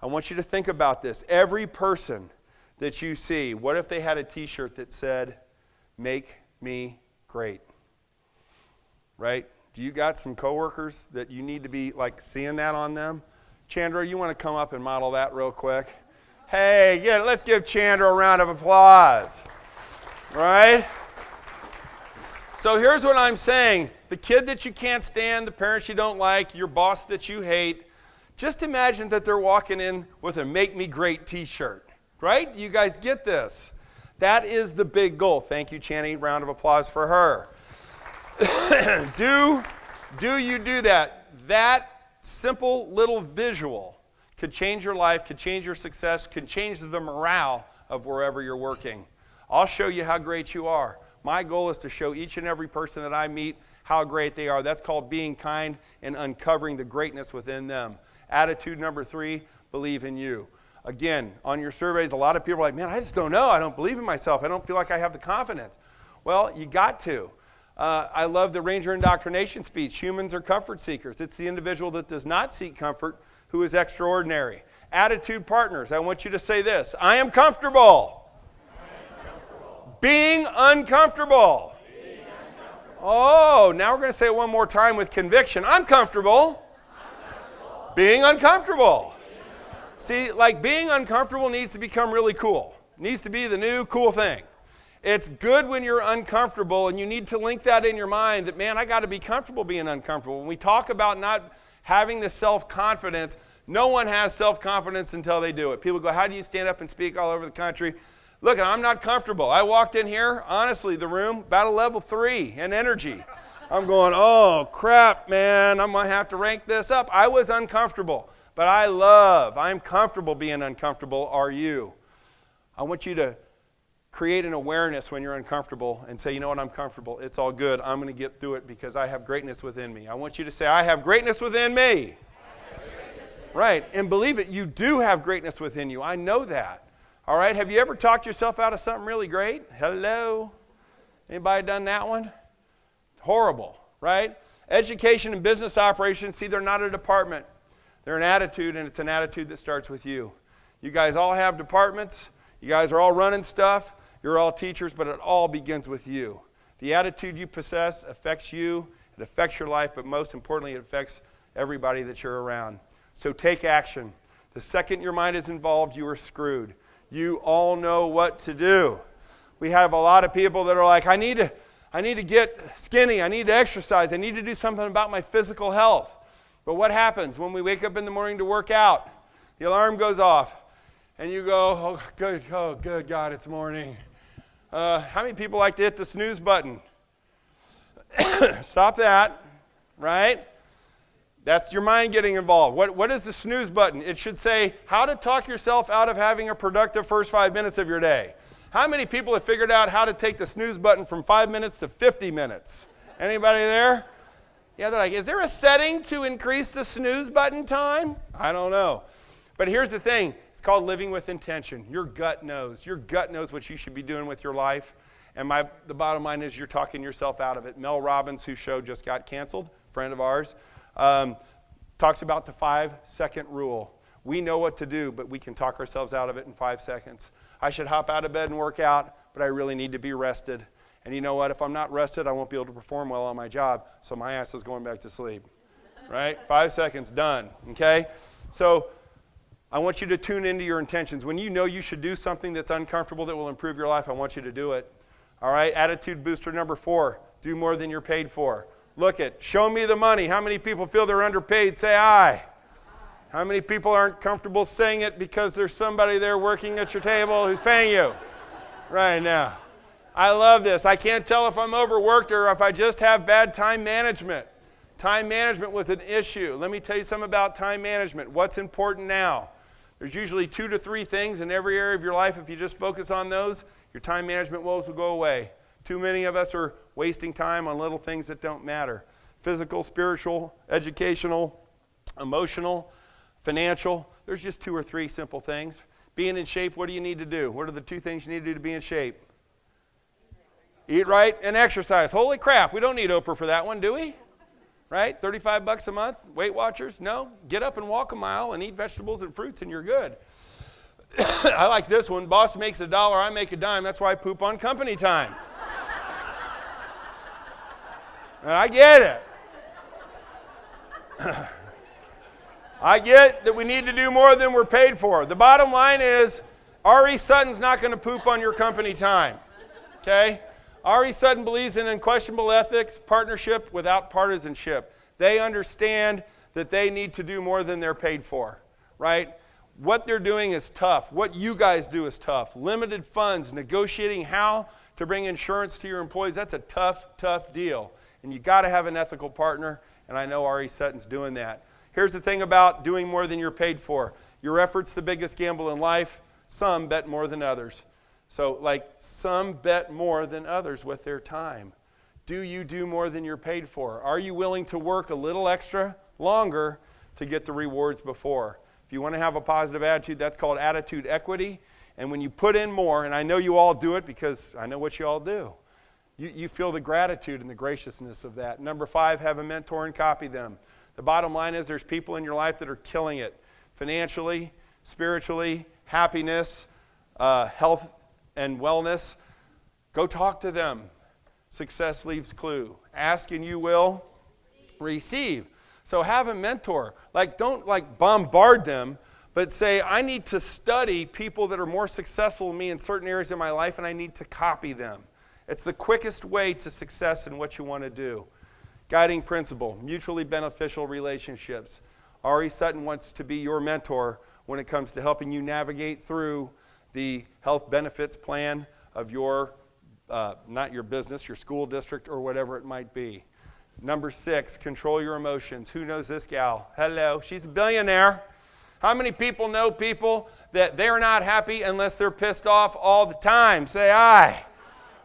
I want you to think about this. Every person that you see, what if they had a t-shirt that said, "Make me great"? Right? Do you got some coworkers that you need to be like seeing that on them? Chandra, you want to come up and model that real quick? Hey, yeah, let's give Chandra a round of applause. Right? So here's what I'm saying. The kid that you can't stand, the parents you don't like, your boss that you hate, just imagine that they're walking in with a "Make Me Great" t-shirt. Right? You guys get this? That is the big goal. Thank you, Channy. Round of applause for her. Do you do that? That simple little visual could change your life, could change your success, could change the morale of wherever you're working. I'll show you how great you are. My goal is to show each and every person that I meet how great they are. That's called being kind and uncovering the greatness within them. Attitude number 3, believe in you. Again, on your surveys, a lot of people are like, "Man, I just don't know. I don't believe in myself. I don't feel like I have the confidence." Well, you got to. I love the Ranger indoctrination speech. Humans are comfort seekers. It's the individual that does not seek comfort who is extraordinary. Attitude partners, I want you to say this: I am comfortable. Being uncomfortable. Oh, now we're going to say it one more time with conviction. I'm comfortable. Being uncomfortable. See, like being uncomfortable needs to become really cool. It needs to be the new cool thing. It's good when you're uncomfortable, and you need to link that in your mind that, man, I got to be comfortable being uncomfortable. When we talk about not having the self-confidence, no one has self-confidence until they do it. People go, "How do you stand up and speak all over the country?" Look, I'm not comfortable. I walked in here, honestly, the room, about a level 3 in energy. I'm going, "Oh, crap, man, I'm going to have to rank this up." I was uncomfortable, but I'm comfortable being uncomfortable. Are you? I want you to create an awareness when you're uncomfortable and say, "You know what, I'm comfortable. It's all good. I'm going to get through it because I have greatness within me." I want you to say, "I have greatness within me." Right, and believe it, you do have greatness within you. I know that. All right, have you ever talked yourself out of something really great? Hello? Anybody done that one? Horrible, right? Education and business operations, see, they're not a department. They're an attitude, and it's an attitude that starts with you. You guys all have departments. You guys are all running stuff. You're all teachers, but it all begins with you. The attitude you possess affects you. It affects your life, but most importantly, it affects everybody that you're around. So take action. The second your mind is involved, you are screwed. You all know what to do. We have a lot of people that are like, I need to get skinny. I need to exercise. I need to do something about my physical health. But what happens when we wake up in the morning to work out? The alarm goes off, and you go, oh, good God, it's morning. How many people like to hit the snooze button? Stop that, right? That's your mind getting involved. What is the snooze button? It should say how to talk yourself out of having a productive first 5 minutes of your day. How many people have figured out how to take the snooze button from 5 minutes to 50 minutes? Anybody there? Yeah, they're like, is there a setting to increase the snooze button time? I don't know. But here's the thing. It's called living with intention. Your gut knows. Your gut knows what you should be doing with your life. And the bottom line is you're talking yourself out of it. Mel Robbins, whose show just got canceled, friend of ours, talks about the 5-second rule. We know what to do, but we can talk ourselves out of it in 5 seconds. I should hop out of bed and work out, but I really need to be rested. And you know what? If I'm not rested, I won't be able to perform well on my job, so my ass is going back to sleep. Right? 5 seconds, done. Okay? So I want you to tune into your intentions. When you know you should do something that's uncomfortable that will improve your life, I want you to do it. All right, attitude booster number 4, do more than you're paid for. Look at, show me the money. How many people feel they're underpaid? Say aye. How many people aren't comfortable saying it because there's somebody there working at your table who's paying you right now? I love this. I can't tell if I'm overworked or if I just have bad time management. Time management was an issue. Let me tell you something about time management. What's important now? There's usually 2 to 3 things in every area of your life. If you just focus on those, your time management woes will go away. Too many of us are wasting time on little things that don't matter. Physical, spiritual, educational, emotional, financial. There's just 2 or 3 simple things. Being in shape, what do you need to do? What are the 2 things you need to do to be in shape? Eat right and exercise. Holy crap, we don't need Oprah for that one, do we? Right? $35 a month? Weight Watchers? No. Get up and walk a mile and eat vegetables and fruits and you're good. I like this one. Boss makes $1, I make a dime. That's why I poop on company time. And I get it. I get that we need to do more than we're paid for. The bottom line is, R.E. Sutton's not going to poop on your company time. Okay? R.E. Sutton believes in unquestionable ethics, partnership without partisanship. They understand that they need to do more than they're paid for, right? What they're doing is tough. What you guys do is tough. Limited funds, negotiating how to bring insurance to your employees, that's a tough, tough deal. And you got to have an ethical partner, and I know R.E. Sutton's doing that. Here's the thing about doing more than you're paid for. Your effort's the biggest gamble in life. Some bet more than others. So, like, some bet more than others with their time. Do you do more than you're paid for? Are you willing to work a little extra longer to get the rewards before? If you want to have a positive attitude, that's called attitude equity. And when you put in more, and I know you all do it because I know what you all do, you feel the gratitude and the graciousness of that. Number 5, have a mentor and copy them. The bottom line is there's people in your life that are killing it financially, spiritually, happiness, health, and wellness. Go talk to them. Success leaves clue. Ask and you will receive. So have a mentor. Don't bombard them, but say, I need to study people that are more successful than me in certain areas of my life, and I need to copy them. It's the quickest way to success in what you want to do. Guiding principle, mutually beneficial relationships. R.E. Sutton wants to be your mentor when it comes to helping you navigate through the health benefits plan of your, not your business, your school district, or whatever it might be. Number 6, control your emotions. Who knows this gal? Hello, she's a billionaire. How many people know people that they're not happy unless they're pissed off all the time? Say aye.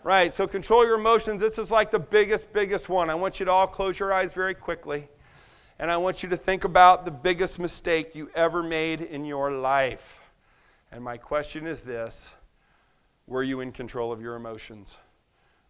Right, so control your emotions. This is like the biggest one. I want you to all close your eyes very quickly. And I want you to think about the biggest mistake you ever made in your life. And my question is this: were you in control of your emotions?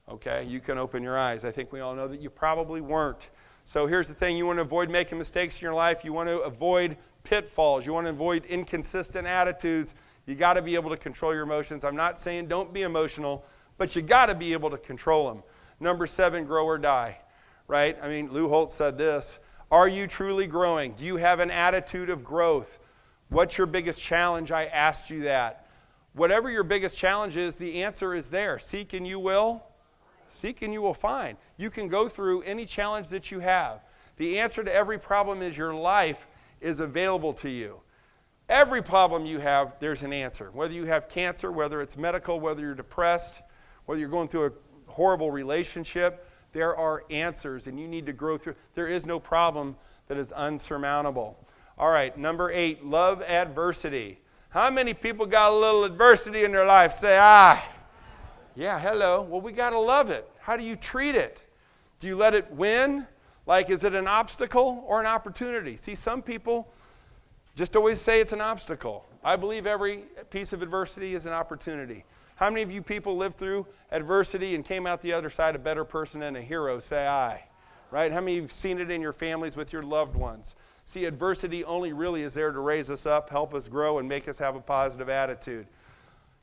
Okay, you can open your eyes. I think we all know that you probably weren't. So here's the thing: you want to avoid making mistakes in your life. You want to avoid pitfalls. You want to avoid inconsistent attitudes. You got to be able to control your emotions. I'm not saying don't be emotional, but you got to be able to control them. Number 7, grow or die. Right? I mean, Lou Holtz said this: are you truly growing? Do you have an attitude of growth? What's your biggest challenge? I asked you that. Whatever your biggest challenge is, the answer is there. Seek and you will. Seek and you will find. You can go through any challenge that you have. The answer to every problem is your life is available to you. Every problem you have, there's an answer. Whether you have cancer, whether it's medical, whether you're depressed, whether you're going through a horrible relationship, there are answers, and you need to grow through. There is no problem that is unsurmountable. All right, number 8, love adversity. How many people got a little adversity in their life? Say, ah. Yeah, hello. Well, we got to love it. How do you treat it? Do you let it win? Like, is it an obstacle or an opportunity? See, some people just always say it's an obstacle. I believe every piece of adversity is an opportunity. How many of you people lived through adversity and came out the other side a better person and a hero? Say aye. Right? How many of you have seen it in your families with your loved ones? See, adversity only really is there to raise us up, help us grow, and make us have a positive attitude.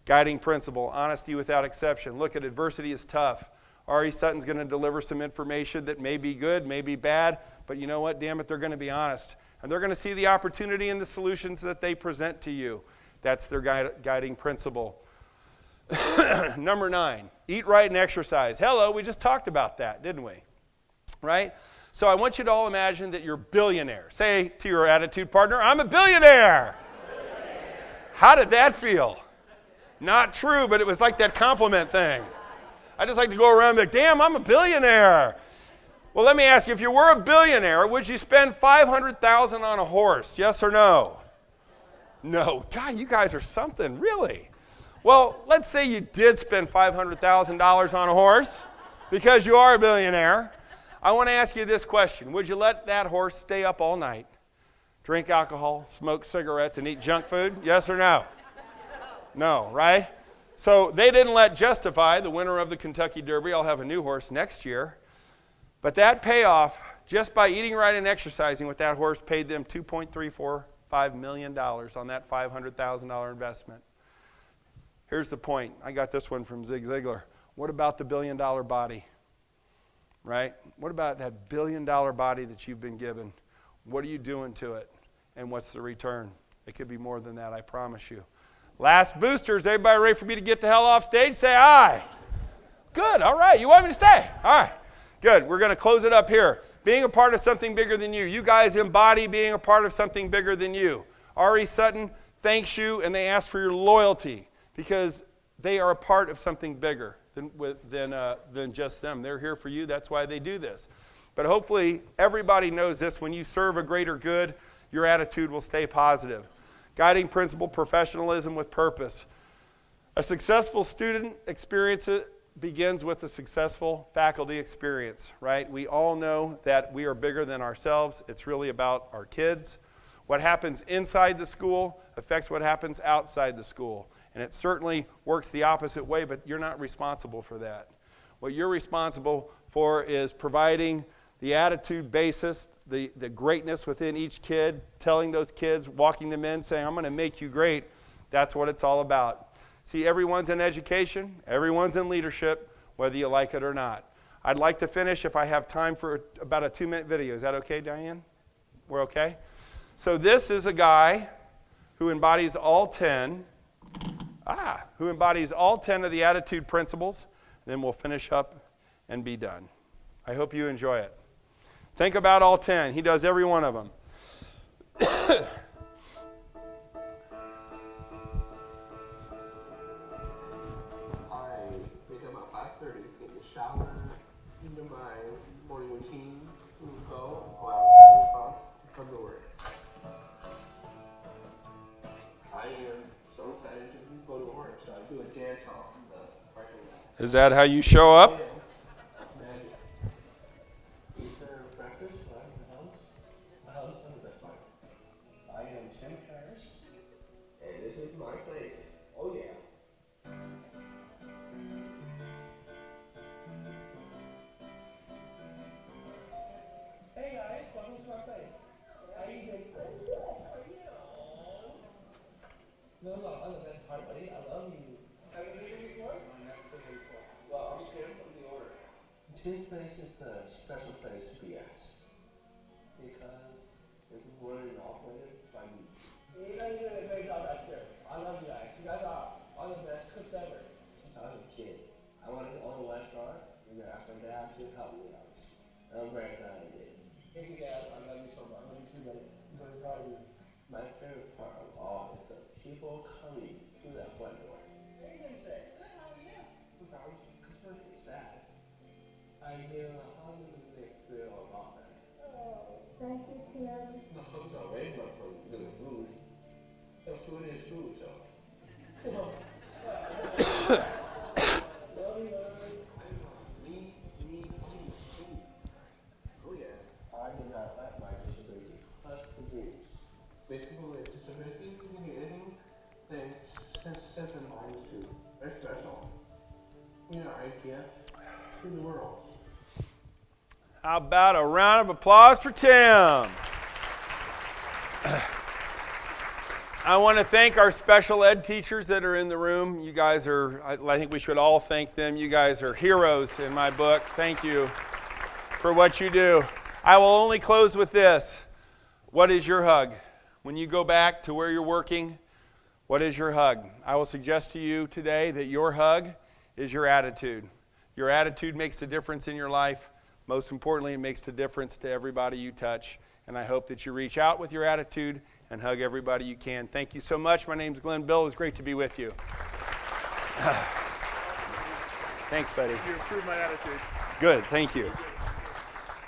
Guiding principle, honesty without exception. Look, at adversity is tough. R.E. Sutton's going to deliver some information that may be good, may be bad, but you know what? Damn it, they're going to be honest. And they're going to see the opportunity in the solutions that they present to you. That's their guiding principle. Number 9, eat right and exercise. Hello, we just talked about that, didn't we? Right? So I want you to all imagine that you're a billionaire. Say to your attitude partner, I'm a billionaire. How did that feel? Not true, but it was like that compliment thing. I just like to go around and be like, damn, I'm a billionaire. Well, let me ask you, if you were a billionaire, would you spend $500,000 on a horse? Yes or no? No. God, you guys are something, really. Well, let's say you did spend $500,000 on a horse because you are a billionaire. I want to ask you this question. Would you let that horse stay up all night, drink alcohol, smoke cigarettes, and eat junk food? Yes or no? No, right? So they didn't let Justify, the winner of the Kentucky Derby, I'll have a new horse next year. But that payoff, just by eating right and exercising with that horse, paid them $2.345 million on that $500,000 investment. Here's the point. I got this one from Zig Ziglar. What about the billion-dollar body? Right? What about that billion-dollar body that you've been given? What are you doing to it? And what's the return? It could be more than that, I promise you. Last boosters. Everybody ready for me to get the hell off stage? Say aye. Good. All right. You want me to stay? All right. Good. We're going to close it up here. Being a part of something bigger than you. You guys embody being a part of something bigger than you. Ari Sutton thanks you, and they ask for your loyalty because they are a part of something bigger than just them. They're here for you. That's why they do this. But hopefully everybody knows this. When you serve a greater good, your attitude will stay positive. Guiding principle, professionalism with purpose. A successful student experience begins with a successful faculty experience, right? We all know that we are bigger than ourselves. It's really about our kids. What happens inside the school affects what happens outside the school. And it certainly works the opposite way, but you're not responsible for that. What you're responsible for is providing the attitude basis, the greatness within each kid, telling those kids, walking them in, saying, I'm going to make you great. That's what it's all about. See, everyone's in education, everyone's in leadership, whether you like it or not. I'd like to finish, if I have time, for about a 2-minute video. Is that okay, Diane? We're okay? So this is a guy who embodies all 10 of the attitude principles. Then we'll finish up and be done. I hope you enjoy it. Think about all 10. He does every one of them. Is that how you show up? This place is a special place to be at because it was run and operated by me. You guys are doing a great job back there. I love you guys. You guys are all the best cooks ever. Since I was a kid, I wanted to own a restaurant, and then after that, to help me out. And I'm very glad I did. Thank you guys. I love you so much. I love you too, buddy. I'm very proud of you. My favorite part of all is the people coming through that front door. What are you going to say? Good, how are you? I'm sad. How do they feel about that? Oh, thank you, Tim. No, I'm sorry, but for the food. The food is food, so. Oh, yeah. I do not let my disability crush the dreams. Make people with disabilities can do anything that sensitive minds do. They're special. We are a gift to the world. How about a round of applause for Tim? I want to thank our special ed teachers that are in the room. You guys are, I think we should all thank them. You guys are heroes in my book. Thank you for what you do. I will only close with this. What is your hug? When you go back to where you're working, what is your hug? I will suggest to you today that your hug is your attitude. Your attitude makes the difference in your life. Most importantly, it makes the difference to everybody you touch. And I hope that you reach out with your attitude and hug everybody you can. Thank you so much. My name's Glenn Bill. It was great to be with you. Thanks, buddy. You improved my attitude. Good. Thank you.